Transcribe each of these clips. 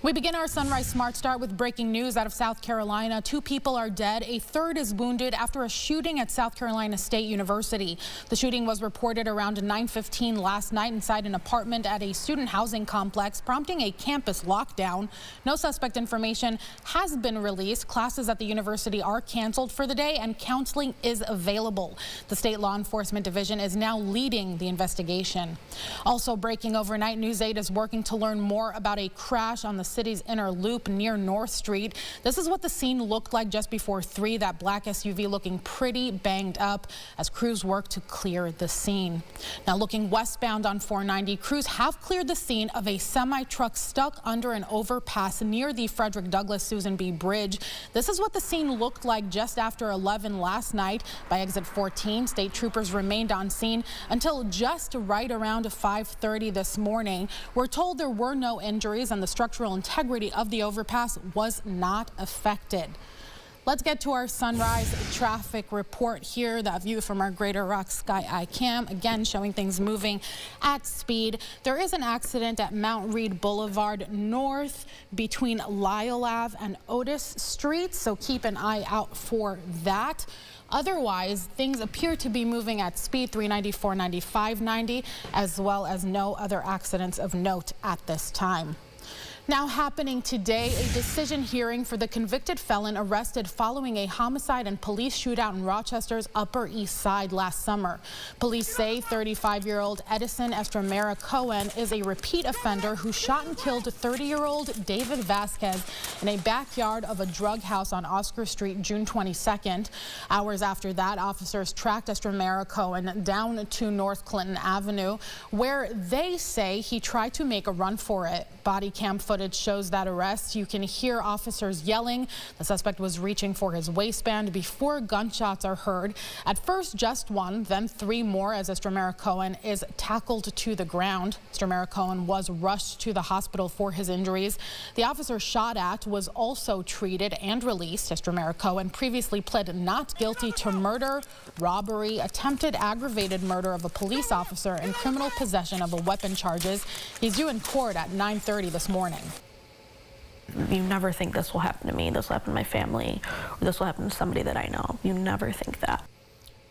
We begin our Sunrise Smart Start with breaking news out of South Carolina. 2 people are dead. A third is wounded after a shooting at South Carolina State University. The shooting was reported around 9:15 last night inside an apartment at a student housing complex, prompting a campus lockdown. No suspect information has been released. Classes at the university are canceled for the day and counseling is available. The State Law Enforcement Division is now leading the investigation. Also breaking overnight, News 8 is working to learn more about a crash on the city's inner loop near North Street. This is what the scene looked like just before 3. That black SUV looking pretty banged up as crews work to clear the scene. Now looking westbound on 490, crews have cleared the scene of a semi-truck stuck under an overpass near the Frederick Douglass Susan B. Bridge. This is what the scene looked like just after 11 last night. By exit 14, state troopers remained on scene until just right around 5:30 this morning. We're told there were no injuries and the structural integrity of the overpass was not affected. Let's get to our sunrise traffic report here. That view from our Greater ROC Sky Eye Cam, again showing things moving at speed. There is an accident at Mount Read Boulevard North between Lyle Ave and Otis Street, so keep an eye out for that. Otherwise, things appear to be moving at speed, 390, 490, 590, as well as no other accidents of note at this time. Now happening today, a decision hearing for the convicted felon arrested following a homicide and police shootout in Rochester's Upper East Side last summer. Police say 35-year-old Edison Estremera Cohen is a repeat offender who shot and killed 30-year-old David Vasquez in a backyard of a drug house on Oscar Street June 22nd. Hours after that, officers tracked Estremera Cohen down to North Clinton Avenue, where they say he tried to make a run for it. Body cam footage shows that arrest. You can hear officers yelling. The suspect was reaching for his waistband before gunshots are heard. At first, just 1, then 3 more as Estremera Cohen is tackled to the ground. Estremera Cohen was rushed to the hospital for his injuries. The officer shot at was also treated and released. Estremera Cohen previously pled not guilty to murder, robbery, attempted aggravated murder of a police officer, and criminal possession of a weapon charges. He's due in court at 9:30 this morning. You never think this will happen to me, this will happen to my family, or this will happen to somebody that I know. You never think that.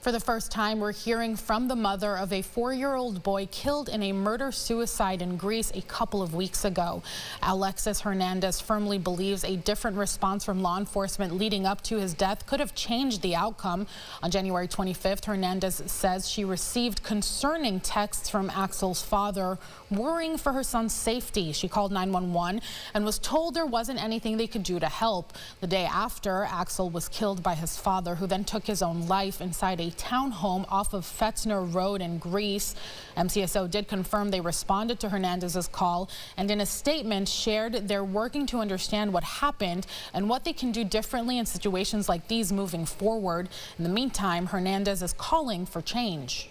For the first time, we're hearing from the mother of a 4-year-old boy killed in a murder-suicide in Greece a couple of weeks ago. Alexis Hernandez firmly believes a different response from law enforcement leading up to his death could have changed the outcome. On January 25th, Hernandez says she received concerning texts from Axel's father, worrying for her son's safety. She called 911 and was told there wasn't anything they could do to help. The day after, Axel was killed by his father, who then took his own life inside a townhome off of Fetzner Road in Greece. MCSO did confirm they responded to Hernandez's call and in a statement shared they're working to understand what happened and what they can do differently in situations like these moving forward. In the meantime, Hernandez is calling for change.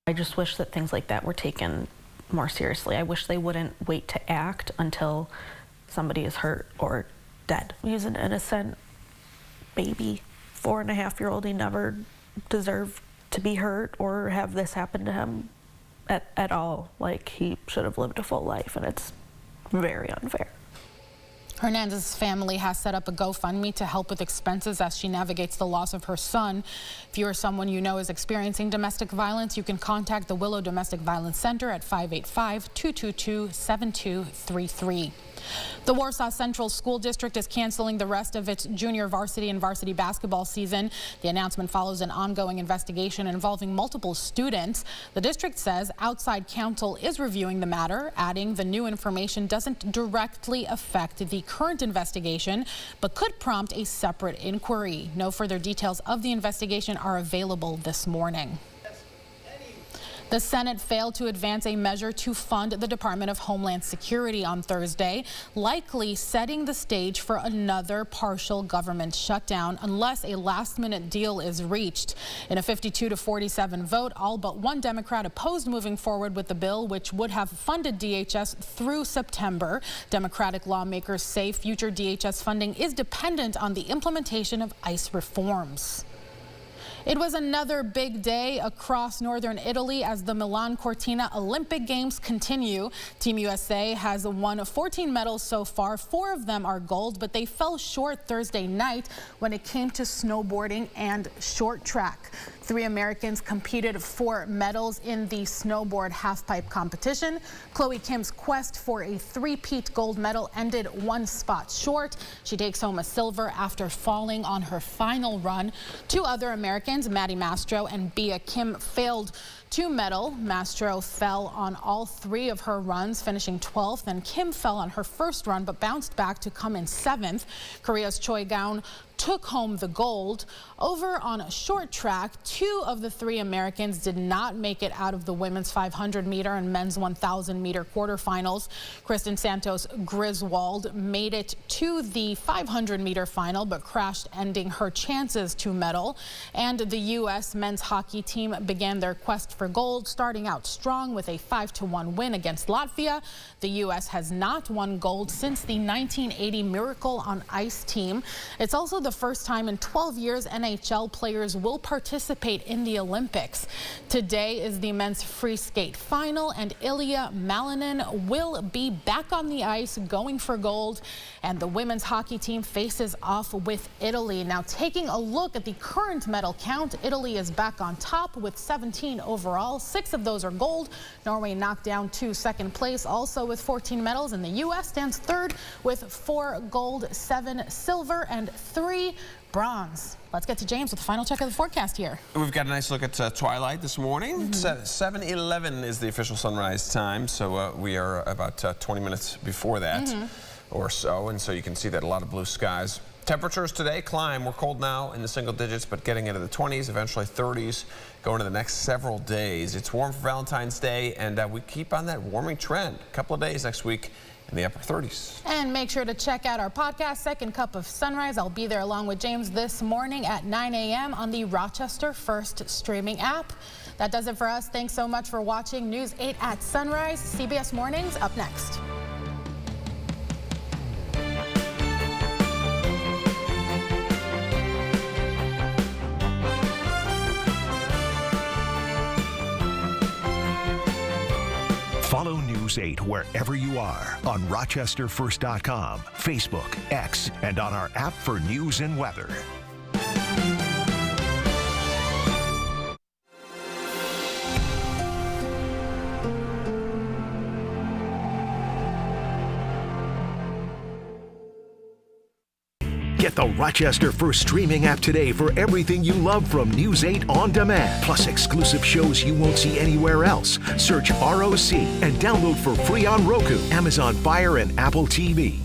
I just wish that things like that were taken more seriously. I wish they wouldn't wait to act until somebody is hurt or dead. He's an innocent baby, 4.5-year-old. He never deserved to be hurt or have this happen to him at all. Like, he should have lived a full life, and it's very unfair. Hernandez's family has set up a GoFundMe to help with expenses as she navigates the loss of her son. If you or someone you know is experiencing domestic violence, you can contact the Willow Domestic Violence Center at 585-222-7233. The Warsaw Central School District is canceling the rest of its junior varsity and varsity basketball season. The announcement follows an ongoing investigation involving multiple students. The district says outside counsel is reviewing the matter, adding the new information doesn't directly affect the current investigation, but could prompt a separate inquiry. No further details of the investigation are available this morning. The Senate failed to advance a measure to fund the Department of Homeland Security on Thursday, likely setting the stage for another partial government shutdown unless a last-minute deal is reached. In a 52-47 vote, all but one Democrat opposed moving forward with the bill, which would have funded DHS through September. Democratic lawmakers say future DHS funding is dependent on the implementation of ICE reforms. It was another big day across northern Italy as the Milan Cortina Olympic Games continue. Team USA has won 14 medals so far. 4 of them are gold, but they fell short Thursday night when it came to snowboarding and short track. 3 Americans competed for medals in the snowboard halfpipe competition. Chloe Kim's quest for a three-peat gold medal ended 1 spot short. She takes home a silver after falling on her final run. 2 other Americans, Maddie Mastro and Bia Kim, failed to medal. Mastro fell on all 3 of her runs, finishing 12th, and Kim fell on her first run but bounced back to come in 7th. Korea's Choi Gaon took home the gold. Over on a short track, 2 of the 3 Americans did not make it out of the women's 500-meter and men's 1,000-meter quarterfinals. Kristen Santos Griswold made it to the 500-meter final but crashed, ending her chances to medal. And the U.S. men's hockey team began their quest for gold, starting out strong with a 5-1 win against Latvia. The U.S. has not won gold since the 1980 Miracle on Ice team. It's also the first time in 12 years NHL players will participate in the Olympics. Today is the men's free skate final, and Ilya Malinin will be back on the ice going for gold. And the women's hockey team faces off with Italy. Now, taking a look at the current medal count, Italy is back on top with 17 overall. 6 of those are gold. Norway knocked down to second place, also with 14 medals, and the U.S. stands third with 4 gold, 7 silver, and 3 bronze. Let's get to James with the final check of the forecast here. We've got a nice look at twilight this morning. 7:11 is the official sunrise time, so we are about 20 minutes before that or so, and so you can see that a lot of blue skies. Temperatures today climb. We're cold now in the single digits, but getting into the 20s, eventually 30s, going to the next several days. It's warm for Valentine's Day, and we keep on that warming trend. A couple of days next week in the upper 30s. And make sure to check out our podcast, Second Cup of Sunrise. I'll be there along with James this morning at 9 a.m. on the Rochester First streaming app. That does it for us. Thanks so much for watching News 8 at Sunrise. CBS Mornings up next. Follow News 8 wherever you are on RochesterFirst.com, Facebook, X, and on our app for news and weather. Get the Rochester First streaming app today for everything you love from News 8 On Demand, plus exclusive shows you won't see anywhere else. Search ROC and download for free on Roku, Amazon Fire, and Apple TV.